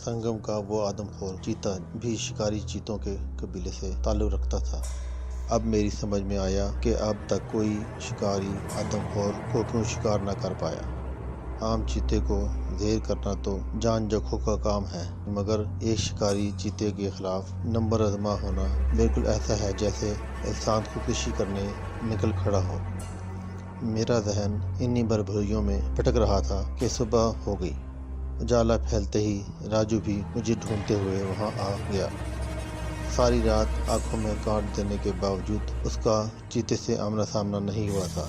سنگم کا وہ آدم خور چیتا بھی شکاری چیتوں کے قبیلے سے تعلق رکھتا تھا۔ اب میری سمجھ میں آیا کہ اب تک کوئی شکاری آدم خور کو کیوں شکار نہ کر پایا۔ عام چیتے کو زیر کرنا تو جان جوکھوں کا کام ہے، مگر ایک شکاری چیتے کے خلاف نمبر آزما ہونا بالکل ایسا ہے جیسے انسان خودکشی کرنے نکل کھڑا ہو۔ میرا ذہن انہی بھربھریوں میں بھٹک رہا تھا کہ صبح ہو گئی۔ اجالا پھیلتے ہی راجو بھی مجھے ڈھونڈتے ہوئے وہاں آ گیا۔ ساری رات آنکھوں میں گانٹ دینے کے باوجود اس کا چیتے سے آمنا سامنا نہیں ہوا تھا۔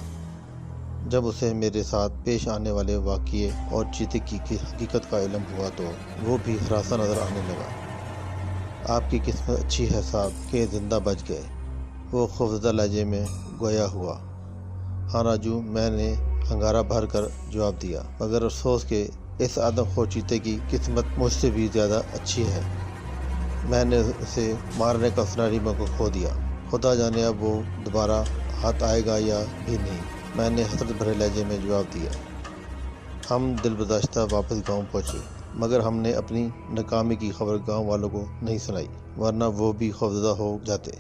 جب اسے میرے ساتھ پیش آنے والے واقعے اور چیتے کی حقیقت کا علم ہوا تو وہ بھی ہراساں نظر آنے لگا۔ آپ کی قسمت اچھی ہے صاحب کہ زندہ بچ گئے، وہ خوفزدہ لہجے میں گویا ہوا۔ ہاں راجو، میں نے ہنگارہ بھر کر جواب دیا، مگر افسوس کہ اس آدم خور چیتے کی قسمت مجھ سے بھی زیادہ اچھی ہے۔ میں نے اسے مارنے کا سنہری موقع کھو دیا، خدا جانے اب وہ دوبارہ ہاتھ آئے گا یا بھی نہیں، میں نے حسرت بھرے لہجے میں جواب دیا۔ ہم دل گزشتہ واپس گاؤں پہنچے، مگر ہم نے اپنی ناکامی کی خبر گاؤں والوں کو نہیں سنائی، ورنہ وہ بھی خوفزدہ ہو جاتے۔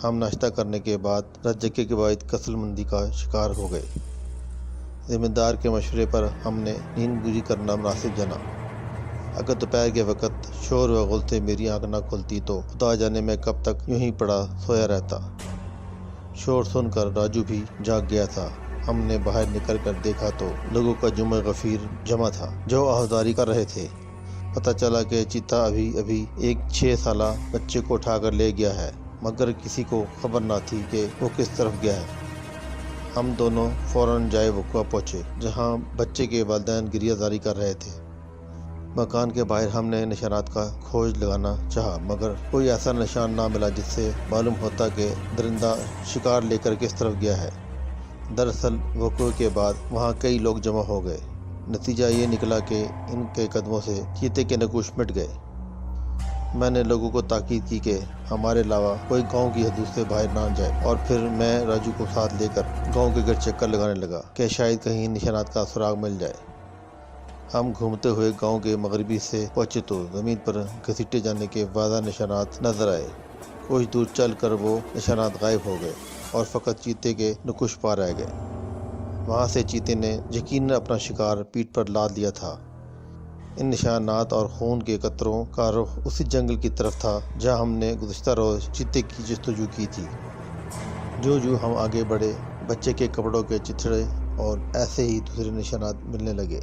ہم ناشتہ کرنے کے بعد رت جگے کے بعد کسل مندی کا شکار ہو گئے۔ ذمہ دار کے مشورے پر ہم نے نیند پوری کرنا مناسب جانا۔ اگر دوپہر کے وقت شور و غل سے میری آنکھ نہ کھلتی تو خدا جانے میں کب تک یوں ہی پڑا سویا رہتا۔ شور سن کر راجو بھی جاگ گیا تھا۔ ہم نے باہر نکل کر دیکھا تو لوگوں کا جمع غفیر جمع تھا جو آہوازاری کر رہے تھے۔ پتہ چلا کہ چیتا ابھی ایک 6 سالہ بچے کو اٹھا کر لے گیا ہے، مگر کسی کو خبر نہ تھی کہ وہ کس طرف گیا ہے۔ ہم دونوں فوراً جائے وقوع پہنچے، جہاں بچے کے والدین گریہ زاری کر رہے تھے۔ مکان کے باہر ہم نے نشانات کا کھوج لگانا چاہا، مگر کوئی ایسا نشان نہ ملا جس سے معلوم ہوتا کہ درندہ شکار لے کر کس طرف گیا ہے۔ دراصل وقوع کے بعد وہاں کئی لوگ جمع ہو گئے۔ نتیجہ یہ نکلا کہ ان کے قدموں سے چیتے کے نقوش مٹ گئے۔ میں نے لوگوں کو تاکید کی کہ ہمارے علاوہ کوئی گاؤں کی حدود سے باہر نہ جائے، اور پھر میں راجو کو ساتھ لے کر گاؤں کے گرد چکر لگانے لگا کہ شاید کہیں نشانات کا سراغ مل جائے۔ ہم گھومتے ہوئے گاؤں کے مغربی سے پہنچے تو زمین پر گھسیٹے جانے کے واضح نشانات نظر آئے۔ کچھ دور چل کر وہ نشانات غائب ہو گئے اور فقط چیتے کے نقوش پا رہ گئے۔ وہاں سے چیتے نے یقیناً اپنا شکار پیٹھ پر لاد لیا تھا۔ ان نشانات اور خون کے قطروں کا رخ اسی جنگل کی طرف تھا جہاں ہم نے گزشتہ روز چیتے کی جستجو کی تھی۔ جو ہم آگے بڑھے، بچے کے کپڑوں کے چتھڑے اور ایسے ہی دوسرے نشانات ملنے لگے۔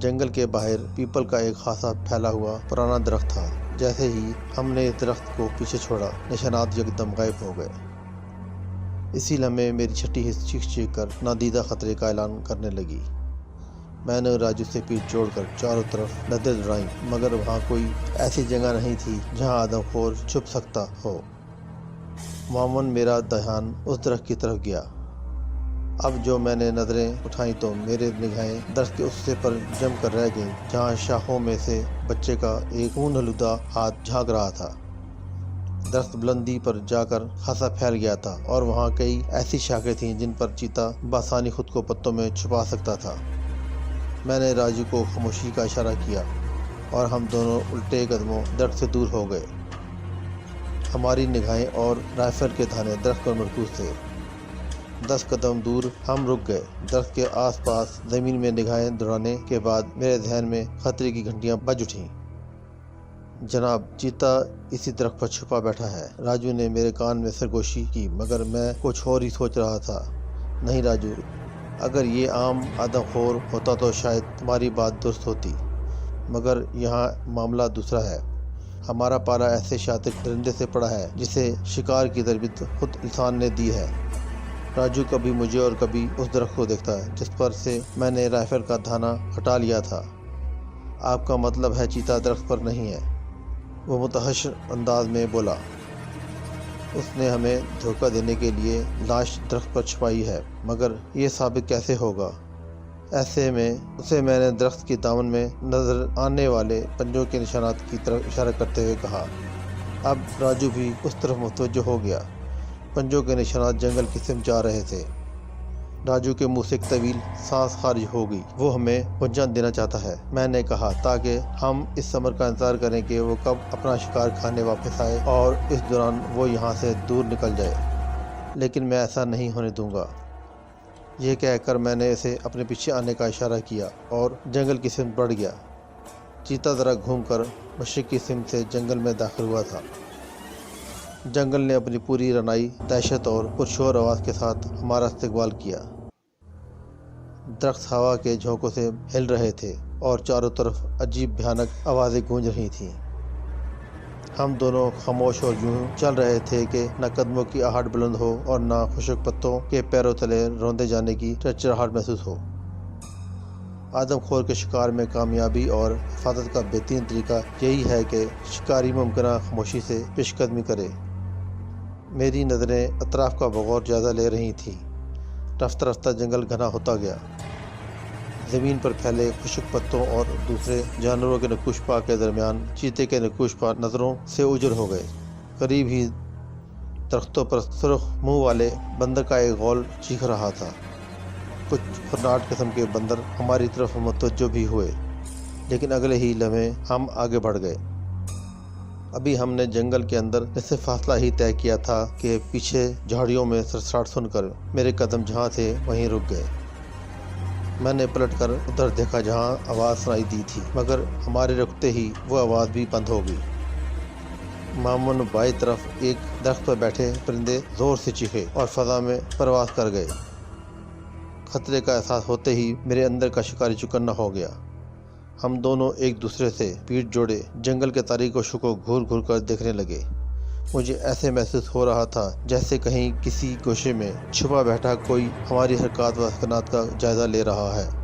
جنگل کے باہر پیپل کا ایک خاصا پھیلا ہوا پرانا درخت تھا۔ جیسے ہی ہم نے اس درخت کو پیچھے چھوڑا، نشانات یکدم غائب ہو گئے۔ اسی لمحے میری چھٹی حس چیخ کر نادیدہ خطرے کا اعلان کرنے لگی۔ میں نے راجو سے پیٹھ جوڑ کر چاروں طرف نظریں دوڑائیں، مگر وہاں کوئی ایسی جگہ نہیں تھی جہاں آدم خور چھپ سکتا ہو۔ معمولاً میرا دھیان اس درخت کی طرف گیا۔ اب جو میں نے نظریں اٹھائیں تو میرے نگاہیں درخت کے اس حصے پر جم کر رہ گئیں جہاں شاخوں میں سے بچے کا ایک خون آلودہ ہاتھ جھانک رہا تھا۔ درخت بلندی پر جا کر خاصا پھیل گیا تھا اور وہاں کئی ایسی شاخیں تھیں جن پر چیتا بآسانی خود کو پتوں میں چھپا سکتا تھا۔ میں نے راجو کو خاموشی کا اشارہ کیا اور ہم دونوں الٹے قدموں درخت سے دور ہو گئے۔ ہماری نگاہیں اور رائفل کے دھانے درخت پر مرکوز تھے۔ 10 قدم دور ہم رک گئے۔ درخت کے آس پاس زمین میں نگاہیں دوڑانے کے بعد میرے ذہن میں خطرے کی گھنٹیاں بج اٹھیں۔ جناب، چیتا اسی درخت پر چھپا بیٹھا ہے، راجو نے میرے کان میں سرگوشی کی، مگر میں کچھ اور ہی سوچ رہا تھا۔ نہیں راجو، اگر یہ عام آدم خور ہوتا تو شاید تمہاری بات درست ہوتی، مگر یہاں معاملہ دوسرا ہے۔ ہمارا پالا ایسے شاطر درندے سے پڑا ہے جسے شکار کی تربیت خود انسان نے دی ہے۔ راجو کبھی مجھے اور کبھی اس درخت کو دیکھتا ہے جس پر سے میں نے رائفل کا دھانا ہٹا لیا تھا۔ آپ کا مطلب ہے چیتا درخت پر نہیں ہے؟ وہ متحش انداز میں بولا۔ اس نے ہمیں دھوکہ دینے کے لیے لاش درخت پر چھپائی ہے، مگر یہ ثابت کیسے ہوگا؟ ایسے میں اسے میں نے درخت کی دامن میں نظر آنے والے پنجوں کے نشانات کی طرف اشارہ کرتے ہوئے کہا۔ اب راجو بھی اس طرف متوجہ ہو گیا۔ پنجوں کے نشانات جنگل کی سمت جا رہے تھے۔ راجو کے منہ سے ایک طویل سانس خارج ہو گئی۔ وہ ہمیں بھنجان دینا چاہتا ہے، میں نے کہا، تاکہ ہم اس سمر کا انتظار کریں کہ وہ کب اپنا شکار کھانے واپس آئے اور اس دوران وہ یہاں سے دور نکل جائے، لیکن میں ایسا نہیں ہونے دوں گا۔ یہ کہہ کر میں نے اسے اپنے پیچھے آنے کا اشارہ کیا اور جنگل کی سمت بڑھ گیا۔ چیتا ذرا گھوم کر مشرق کی سمت سے جنگل میں داخل ہوا تھا۔ جنگل نے اپنی پوری رنائی، دہشت اور پرشور آواز کے ساتھ ہمارا استقبال کیا۔ درخت ہوا کے جھونکوں سے ہل رہے تھے اور چاروں طرف عجیب بھیانک آوازیں گونج رہی تھیں۔ ہم دونوں خاموش اور یوں چل رہے تھے کہ نہ قدموں کی آہٹ بلند ہو اور نہ خشک پتوں کے پیروں تلے روندے جانے کی چرچراہٹ محسوس ہو۔ آدم خور کے شکار میں کامیابی اور حفاظت کا بہترین طریقہ یہی ہے کہ شکاری ممکنہ خاموشی سے پیش قدمی کرے۔ میری نظریں اطراف کا بغور جائزہ لے رہی تھیں۔ رفتہ رفتہ جنگل گھنا ہوتا گیا۔ زمین پر پھیلے خشک پتوں اور دوسرے جانوروں کے نقوش پا کے درمیان چیتے کے نقوش پا نظروں سے اجڑ ہو گئے۔ قریب ہی درختوں پر سرخ منہ والے بندر کا ایک غول چیخ رہا تھا۔ کچھ فرناٹ قسم کے بندر ہماری طرف متوجہ بھی ہوئے، لیکن اگلے ہی لمحے ہم آگے بڑھ گئے۔ ابھی ہم نے جنگل کے اندر نصف فاصلہ ہی طے کیا تھا کہ پیچھے جھاڑیوں میں سرسراہٹ سن کر میرے قدم جہاں تھے وہیں رک گئے۔ میں نے پلٹ کر ادھر دیکھا جہاں آواز سنائی دی تھی، مگر ہمارے رکتے ہی وہ آواز بھی بند ہو گئی۔ مامون بائیں طرف ایک درخت پر بیٹھے پرندے زور سے چیخے اور فضا میں پرواز کر گئے۔ خطرے کا احساس ہوتے ہی میرے اندر کا شکاری چکنا ہو گیا۔ ہم دونوں ایک دوسرے سے پیٹھ جوڑے جنگل کے تاریک گوشوں کو گھور گھور کر دیکھنے لگے۔ مجھے ایسے محسوس ہو رہا تھا جیسے کہیں کسی گوشے میں چھپا بیٹھا کوئی ہماری حرکات و سکنات کا جائزہ لے رہا ہے۔